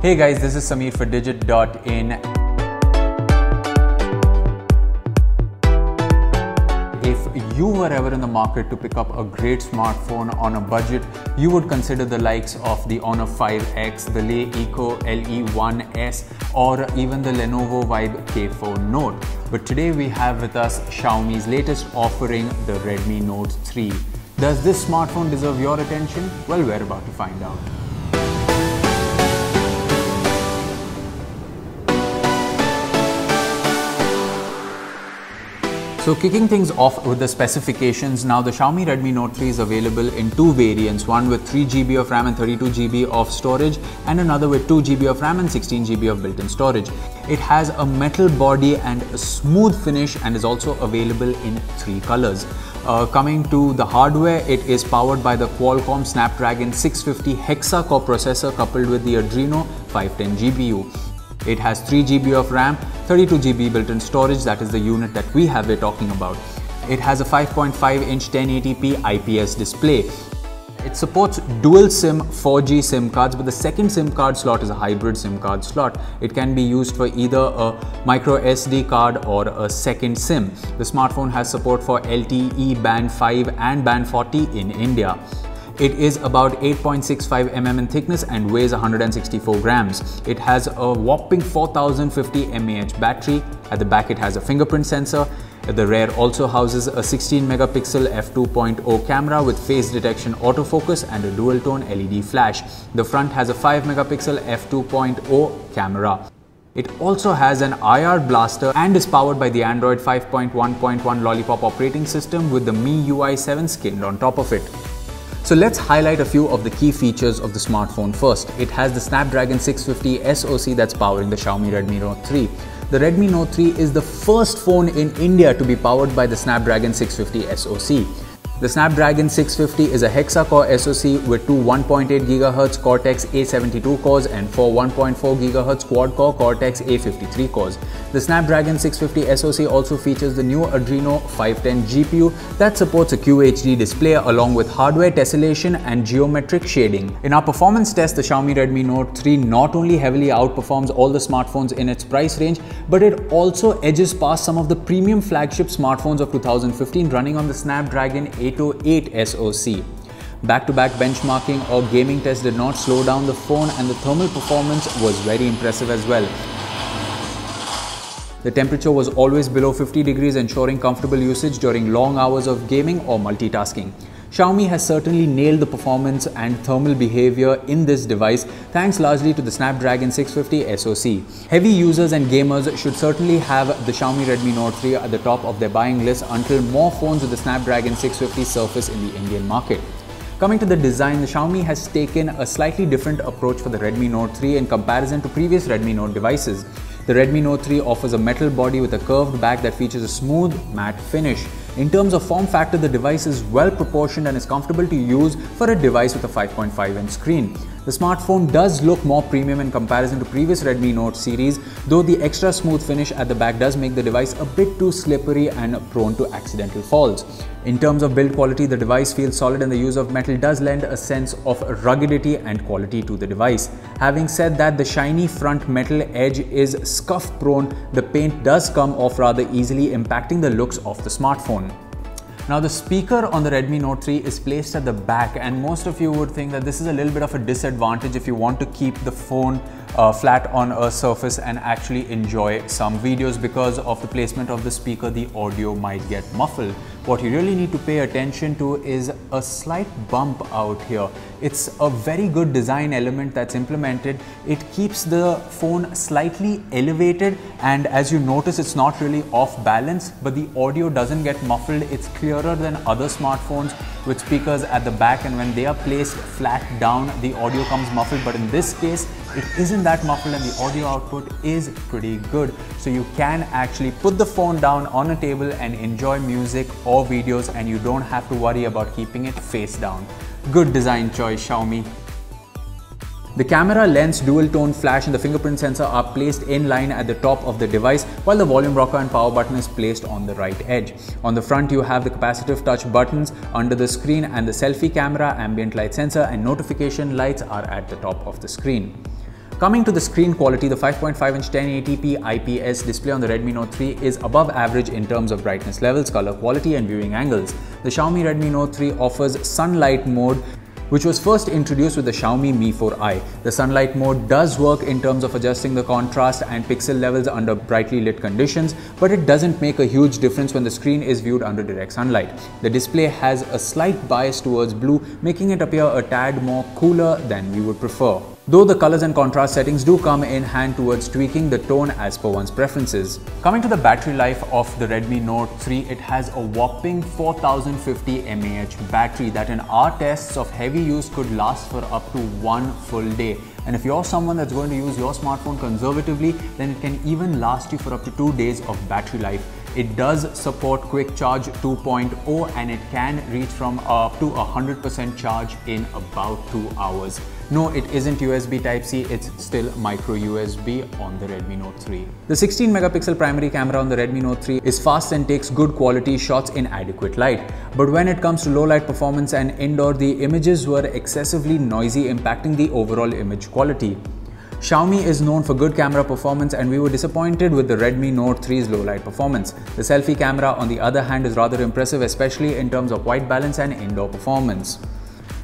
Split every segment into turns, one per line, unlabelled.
Hey guys, this is Sameer for Digit.in. If you were ever in the market to pick up a great smartphone on a budget, you would consider the likes of the Honor 5X, the Le Eco LE1S, or even the Lenovo Vibe K4 Note. But today we have with us Xiaomi's latest offering, the Redmi Note 3. Does this smartphone deserve your attention? Well, we're about to find out. So kicking things off with the specifications, now the Xiaomi Redmi Note 3 is available in two variants, one with 3GB of RAM and 32GB of storage, and another with 2GB of RAM and 16GB of built-in storage. It has a metal body and a smooth finish and is also available in three colors. Coming to the hardware, it is powered by the Qualcomm Snapdragon 650 hexa-core processor coupled with the Adreno 510 GPU. It has 3GB of RAM, 32GB built-in storage, that is the unit that we have been talking about. It has a 5.5-inch 1080p IPS display. It supports dual SIM 4G SIM cards, but the second SIM card slot is a hybrid SIM card slot. It can be used for either a micro SD card or a second SIM. The smartphone has support for LTE Band 5 and Band 40 in India. It is about 8.65 mm in thickness and weighs 164 grams. It has a whopping 4050 mAh battery. At the back it has a fingerprint sensor. The rear also houses a 16 megapixel f2.0 camera with face detection autofocus and a dual tone LED flash. The front has a 5 megapixel f2.0 camera. It also has an IR blaster and is powered by the Android 5.1.1 Lollipop operating system with the MiUI 7 skinned on top of it. So let's highlight a few of the key features of the smartphone first. It has the Snapdragon 650 SoC that's powering the Xiaomi Redmi Note 3. The Redmi Note 3 is the first phone in India to be powered by the Snapdragon 650 SoC. The Snapdragon 650 is a hexa-core SoC with two 1.8 GHz Cortex-A72 cores and four 1.4 GHz quad-core Cortex-A53 cores. The Snapdragon 650 SoC also features the new Adreno 510 GPU that supports a QHD display along with hardware tessellation and geometric shading. In our performance test, the Xiaomi Redmi Note 3 not only heavily outperforms all the smartphones in its price range, but it also edges past some of the premium flagship smartphones of 2015 running on the Snapdragon 808 SoC. Back-to-back benchmarking or gaming tests did not slow down the phone, and the thermal performance was very impressive as well. The temperature was always below 50 degrees, ensuring comfortable usage during long hours of gaming or multitasking. Xiaomi has certainly nailed the performance and thermal behavior in this device thanks largely to the Snapdragon 650 SoC. Heavy users and gamers should certainly have the Xiaomi Redmi Note 3 at the top of their buying list until more phones with the Snapdragon 650 surface in the Indian market. Coming to the design, the Xiaomi has taken a slightly different approach for the Redmi Note 3 in comparison to previous Redmi Note devices. The Redmi Note 3 offers a metal body with a curved back that features a smooth, matte finish. In terms of form factor, the device is well proportioned and is comfortable to use for a device with a 5.5-inch screen. The smartphone does look more premium in comparison to previous Redmi Note series, though the extra smooth finish at the back does make the device a bit too slippery and prone to accidental falls. In terms of build quality, the device feels solid and the use of metal does lend a sense of ruggedity and quality to the device. Having said that, the shiny front metal edge is scuff prone. The paint does come off rather easily, impacting the looks of the smartphone. Now the speaker on the Redmi Note 3 is placed at the back, and most of you would think that this is a little bit of a disadvantage if you want to keep the phone flat on a surface and actually enjoy some videos. Because of the placement of the speaker, the audio might get muffled. What you really need to pay attention to is a slight bump out here. It's a very good design element that's implemented. It keeps the phone slightly elevated, and as you notice, it's not really off balance, but the audio doesn't get muffled. It's clearer than other smartphones with speakers at the back, and when they are placed flat down, the audio comes muffled. But in this case, it isn't that muffled and the audio output is pretty good. So you can actually put the phone down on a table and enjoy music or videos, and you don't have to worry about keeping it face down. Good design choice, Xiaomi. The camera, lens, dual tone flash and the fingerprint sensor are placed in line at the top of the device, while the volume rocker and power button is placed on the right edge. On the front you have the capacitive touch buttons under the screen, and the selfie camera, ambient light sensor and notification lights are at the top of the screen. Coming to the screen quality, the 5.5-inch 1080p IPS display on the Redmi Note 3 is above average in terms of brightness levels, color quality and viewing angles. The Xiaomi Redmi Note 3 offers sunlight mode, which was first introduced with the Xiaomi Mi 4i. The sunlight mode does work in terms of adjusting the contrast and pixel levels under brightly lit conditions, but it doesn't make a huge difference when the screen is viewed under direct sunlight. The display has a slight bias towards blue, making it appear a tad more cooler than we would prefer, though the colors and contrast settings do come in hand towards tweaking the tone as per one's preferences. Coming to the battery life of the Redmi Note 3, it has a whopping 4050 mAh battery that in our tests of heavy use could last for up to 1 full day. And if you're someone that's going to use your smartphone conservatively, then it can even last you for up to 2 days of battery life. It does support Quick Charge 2.0 and it can reach from up to 100% charge in about 2 hours. No, it isn't USB Type-C, it's still micro USB on the Redmi Note 3. The 16 megapixel primary camera on the Redmi Note 3 is fast and takes good quality shots in adequate light. But when it comes to low light performance and indoor, the images were excessively noisy, impacting the overall image quality. Xiaomi is known for good camera performance and we were disappointed with the Redmi Note 3's low light performance. The selfie camera on the other hand is rather impressive, especially in terms of white balance and indoor performance.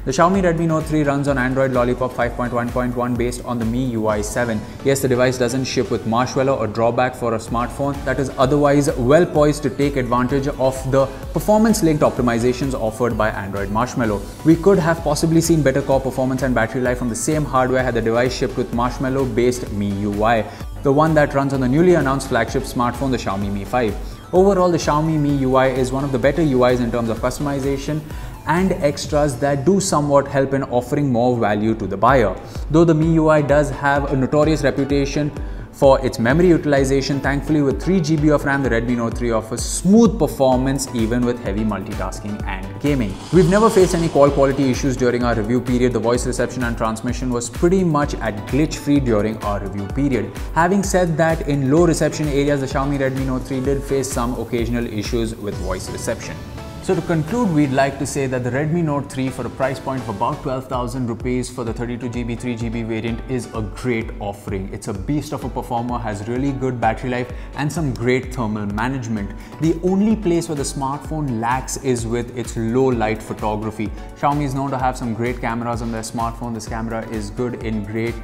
The Xiaomi Redmi Note 3 runs on Android Lollipop 5.1.1 based on the MiUI 7. Yes, the device doesn't ship with Marshmallow, a drawback for a smartphone that is otherwise well poised to take advantage of the performance-linked optimizations offered by Android Marshmallow. We could have possibly seen better core performance and battery life from the same hardware had the device shipped with Marshmallow-based MiUI, the one that runs on the newly announced flagship smartphone, the Xiaomi Mi 5. Overall, the Xiaomi MiUI is one of the better UIs in terms of customization and extras that do somewhat help in offering more value to the buyer. Though the MiUI does have a notorious reputation for its memory utilization, thankfully with 3 GB of RAM, the Redmi Note 3 offers smooth performance even with heavy multitasking and gaming. We've never faced any call quality issues during our review period. The voice reception and transmission was pretty much at glitch-free during our review period. Having said that, in low reception areas, the Xiaomi Redmi Note 3 did face some occasional issues with voice reception. So to conclude, we'd like to say that the Redmi Note 3 for a price point of about 12,000 rupees for the 32GB, 3GB variant is a great offering. It's a beast of a performer, has really good battery life and some great thermal management. The only place where the smartphone lacks is with its low light photography. Xiaomi is known to have some great cameras on their smartphone. This camera is good in great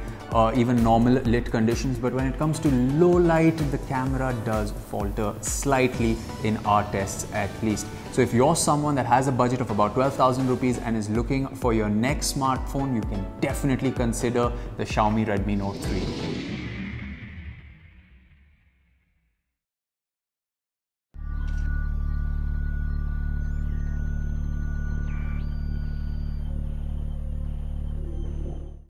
even normal lit conditions, but when it comes to low light, the camera does falter slightly in our tests at least. So if you're someone that has a budget of about 12,000 rupees and is looking for your next smartphone, you can definitely consider the Xiaomi Redmi Note 3.